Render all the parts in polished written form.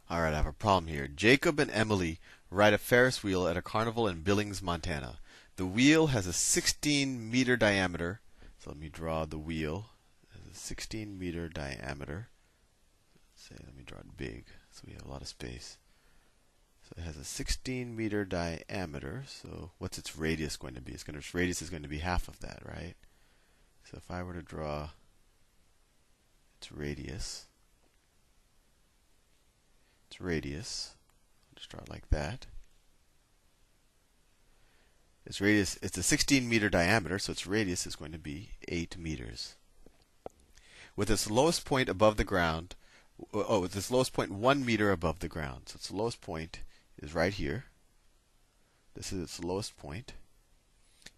All right, I have a problem here. Jacob and Emily ride a Ferris wheel at a carnival in Billings, Montana. The wheel has a 16-meter diameter. So let me draw the wheel. It has a 16-meter diameter. Let me draw it big so we have a lot of space. So it has a 16-meter diameter. So what's its radius going to be? Its radius is going to be half of that, right? So if I were to draw its radius, just draw it like that. Its radius, it's a 16-meter diameter, so its radius is going to be 8 meters. With its lowest point above the ground, with its lowest point 1 meter above the ground. So its lowest point is right here. This is its lowest point.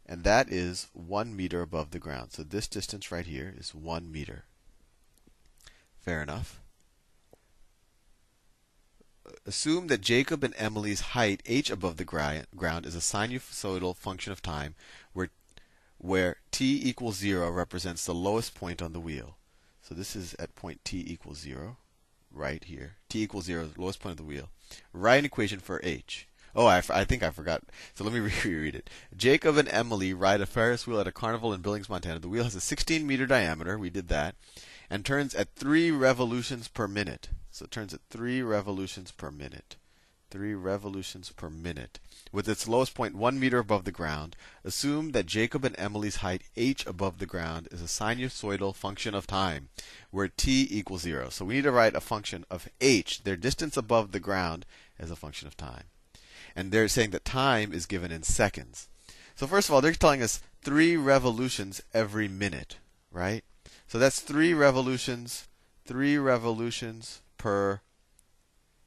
And that is 1 meter above the ground. So this distance right here is 1 meter. Fair enough. Assume that Jacob and Emily's height h above the ground is a sinusoidal function of time where t equals 0 represents the lowest point on the wheel. So this is at point t equals 0, right here. T equals 0, the lowest point of the wheel. Write an equation for h. Oh, I think I forgot. So let me reread it. Jacob and Emily ride a Ferris wheel at a carnival in Billings, Montana. The wheel has a 16-meter diameter. We did that. And turns at 3 revolutions per minute. So it turns at 3 revolutions per minute. 3 revolutions per minute. With its lowest point 1 meter above the ground, assume that Jacob and Emily's height h above the ground is a sinusoidal function of time, where t equals 0. So we need to write a function of h, their distance above the ground, as a function of time. And they're saying that time is given in seconds. So first of all, they're telling us 3 revolutions every minute, right? So that's 3 revolutions per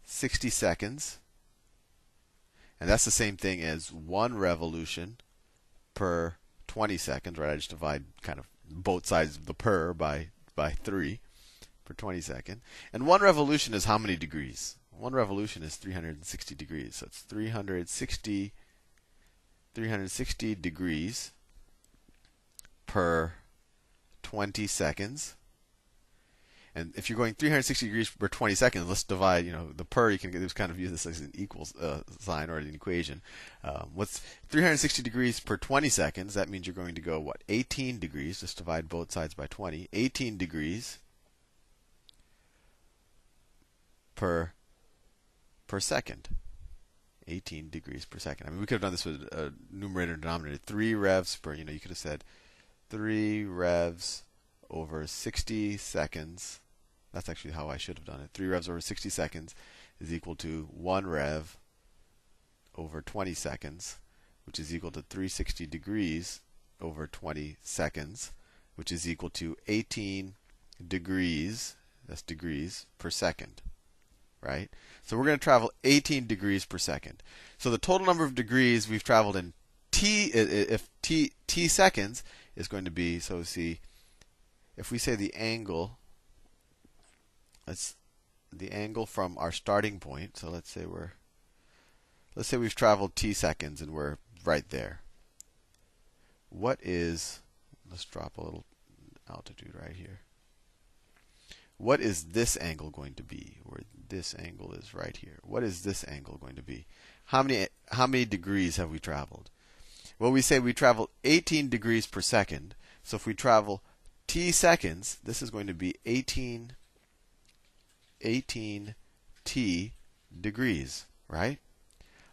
60 seconds. And that's the same thing as 1 revolution per 20 seconds, right? I just divide kind of both sides of the per by 3 per 20 seconds. And 1 revolution is how many degrees? 1 revolution is 360 degrees. So it's 360 degrees per 20 seconds. And if you're going 360 degrees per 20 seconds, let's divide, the per, you can just kind of use this as an equals sign or an equation. What's 360 degrees per 20 seconds? That means you're going to go, 18 degrees. Just divide both sides by 20. 18 degrees per second. 18 degrees per second. I mean, we could have done this with a numerator and denominator. 3 revs per, you could have said 3 revs over 60 seconds. That's actually how I should have done it. 3 revs over 60 seconds is equal to 1 rev over 20 seconds, which is equal to 360 degrees over 20 seconds, which is equal to 18 degrees, that's degrees, per second. Right? So we're going to travel 18 degrees per second. So the total number of degrees we've traveled in t seconds is going to be, so see, if we say the angle, that's the angle from our starting point. So let's say we've traveled t seconds and we're right there. Let's drop a little altitude right here. What is this angle going to be? Where this angle is right here. What is this angle going to be? How many degrees have we traveled? Well, we say we travel 18 degrees per second. So if we travel t seconds, this is going to be 18 t degrees, right?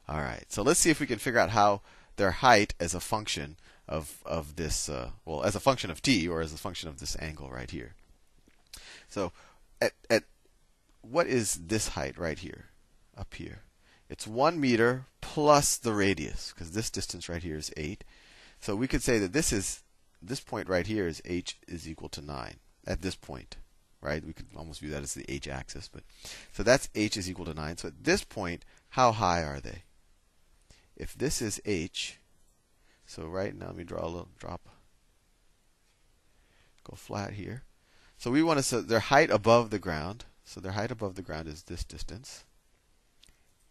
All right. So let's see if we can figure out how their height as a function of this, as a function of t, or as a function of this angle right here. So, at what is this height right here, up here? It's 1 meter plus the radius, because this distance right here is 8. So we could say that this point right here is h is equal to 9 at this point, right? We could almost view that as the h-axis, but so that's h is equal to 9. So at this point, how high are they? If this is h, so right now let me draw a little drop, go flat here. So we want to set their height above the ground. So their height above the ground is this distance,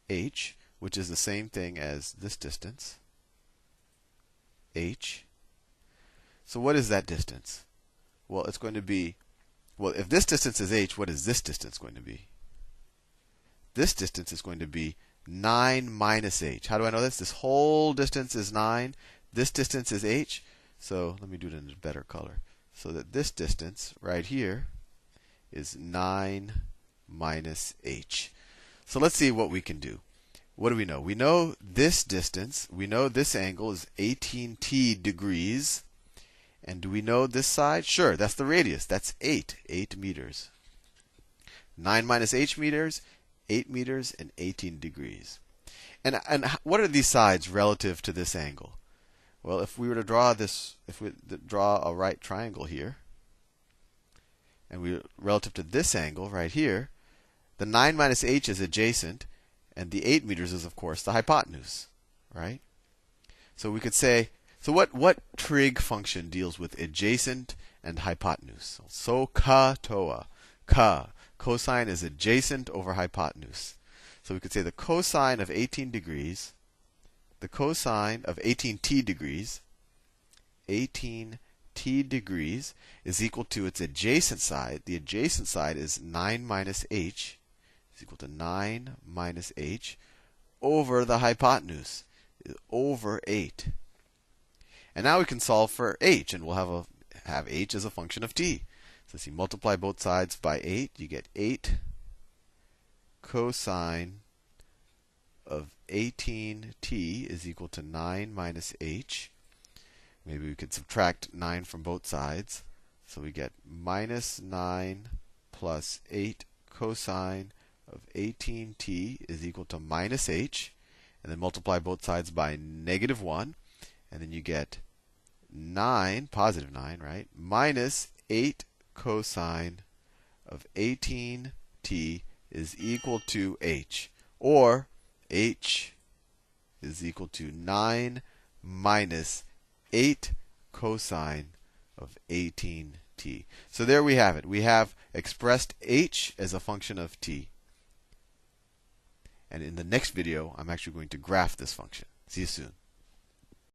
h, which is the same thing as this distance, h. So what is that distance? Well, it's going to be, if this distance is h, what is this distance going to be? this distance is going to be 9 minus h. How do I know this? This whole distance is 9. This distance is h. So let me do it in a better color. So that this distance right here is 9 minus h. So let's see what we can do. What do we know? We know this distance. We know this angle is 18t degrees. And do we know this side? Sure, that's the radius. That's 8 meters. 9 minus h meters, 8 meters, and 18 degrees. And what are these sides relative to this angle? Well, if we were to draw this, if we draw a right triangle here, and we relative to this angle right here, the 9 minus h is adjacent, and the 8 meters is, of course, the hypotenuse, right? So we could say, so what trig function deals with adjacent and hypotenuse? So toa. Cosine is adjacent over hypotenuse. So we could say the cosine of 18 degrees, the cosine of 18t degrees, 18t degrees is equal to its adjacent side. The adjacent side is 9 minus h, is equal to 9 minus h over the hypotenuse, over 8. And now we can solve for h, and we'll have h as a function of t. So let's see, multiply both sides by 8, you get 8 cosine of 18t is equal to 9 minus h. Maybe we could subtract 9 from both sides. So we get minus 9 plus 8 cosine of 18t is equal to minus h. And then multiply both sides by negative 1. And then you get 9, positive 9, right? Minus 8 cosine of 18t is equal to h. Or h is equal to 9 minus 8 cosine of 18t. So there we have it. We have expressed h as a function of t. And in the next video, I'm actually going to graph this function. See you soon.